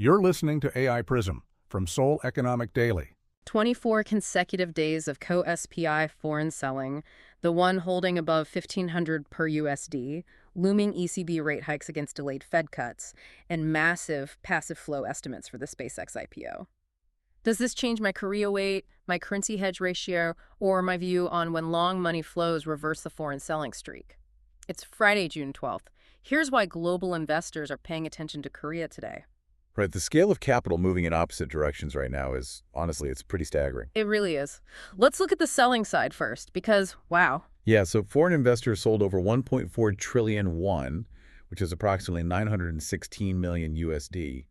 You're listening to AI Prism from Seoul Economic Daily. 24 consecutive days of KOSPI foreign selling, the one holding above 1,500 per USD, looming ECB rate hikes against delayed Fed cuts, and massive passive flow estimates for the SpaceX IPO. Does this change my Korea weight, my currency hedge ratio, or my view on when long money flows reverse the foreign selling streak? It's Friday, June 12th. Here's why global investors are paying attention to Korea today. Right, the scale of capital moving in opposite directions right now is, honestly, it's pretty staggering. It really is. Let's look at the selling side first, because, wow. Yeah, so foreign investors sold over 1.4 trillion won, which is approximately 916 million USD,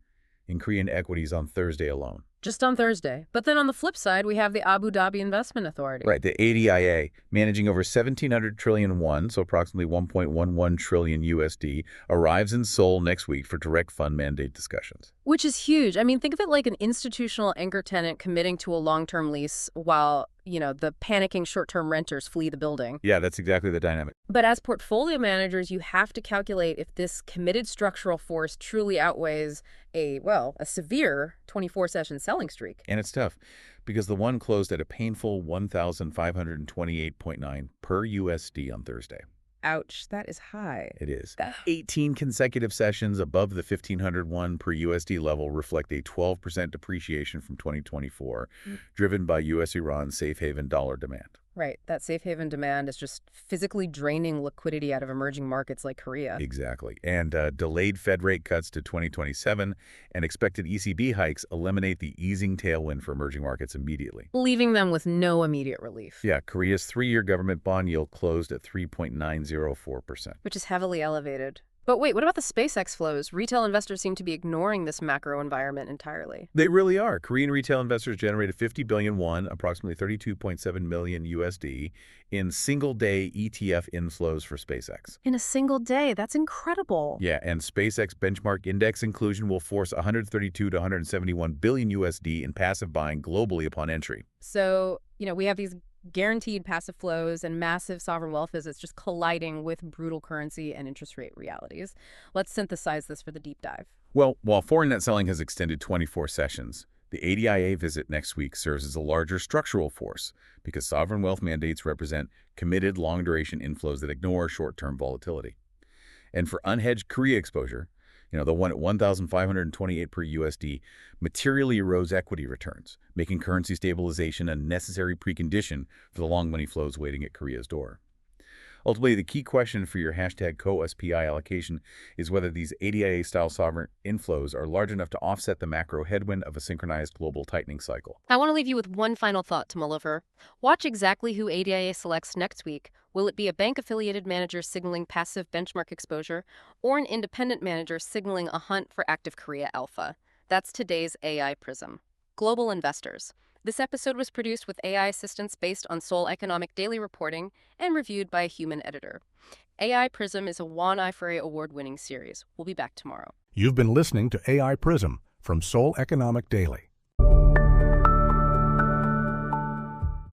in Korean equities on Thursday alone. Just on Thursday. But then on the flip side, we have the Abu Dhabi Investment Authority. Right, the ADIA, managing over 1,700 trillion won, so approximately 1.11 trillion USD, arrives in Seoul next week for direct fund mandate discussions. Which is huge. I mean, think of it like an institutional anchor tenant committing to a long-term lease while, the panicking short-term renters flee the building. Yeah, that's exactly the dynamic. But as portfolio managers, you have to calculate if this committed structural force truly outweighs a severe 24-session selling streak. And it's tough, because the one closed at a painful 1,528.9 per USD on Thursday. Ouch, that is high. It is. 18 consecutive sessions above the 1,500 won per USD level reflect a 12% depreciation from 2024, driven by U.S. Iran safe haven dollar demand. Right. That safe haven demand is just physically draining liquidity out of emerging markets like Korea. Exactly. And delayed Fed rate cuts to 2027 and expected ECB hikes eliminate the easing tailwind for emerging markets immediately, leaving them with no immediate relief. Yeah, Korea's 3-year government bond yield closed at 3.904%. Which is heavily elevated. But wait, what about the SpaceX flows? Retail investors seem to be ignoring this macro environment entirely. They really are. Korean retail investors generated 50 billion won, approximately 32.7 million USD, in single-day ETF inflows for SpaceX. In a single day? That's incredible. Yeah, and SpaceX benchmark index inclusion will force 132 to 171 billion USD in passive buying globally upon entry. So, we have these guaranteed passive flows and massive sovereign wealth visits just colliding with brutal currency and interest rate realities. Let's synthesize this for the deep dive. Well, while foreign net selling has extended 24 sessions, the ADIA visit next week serves as a larger structural force because sovereign wealth mandates represent committed long-duration inflows that ignore short-term volatility. And for unhedged Korea exposure, the one at 1,528 per USD materially erodes equity returns, making currency stabilization a necessary precondition for the long money flows waiting at Korea's door. Ultimately, the key question for your hashtag KOSPI allocation is whether these ADIA-style sovereign inflows are large enough to offset the macro headwind of a synchronized global tightening cycle. I want to leave you with one final thought to mull over. Watch exactly who ADIA selects next week. Will it be a bank-affiliated manager signaling passive benchmark exposure, or an independent manager signaling a hunt for active Korea alpha? That's today's AI Prism. Global investors. This episode was produced with AI assistance based on Seoul Economic Daily reporting and reviewed by a human editor. AI Prism is a Juan Ifrey award-winning series. We'll be back tomorrow. You've been listening to AI Prism from Seoul Economic Daily.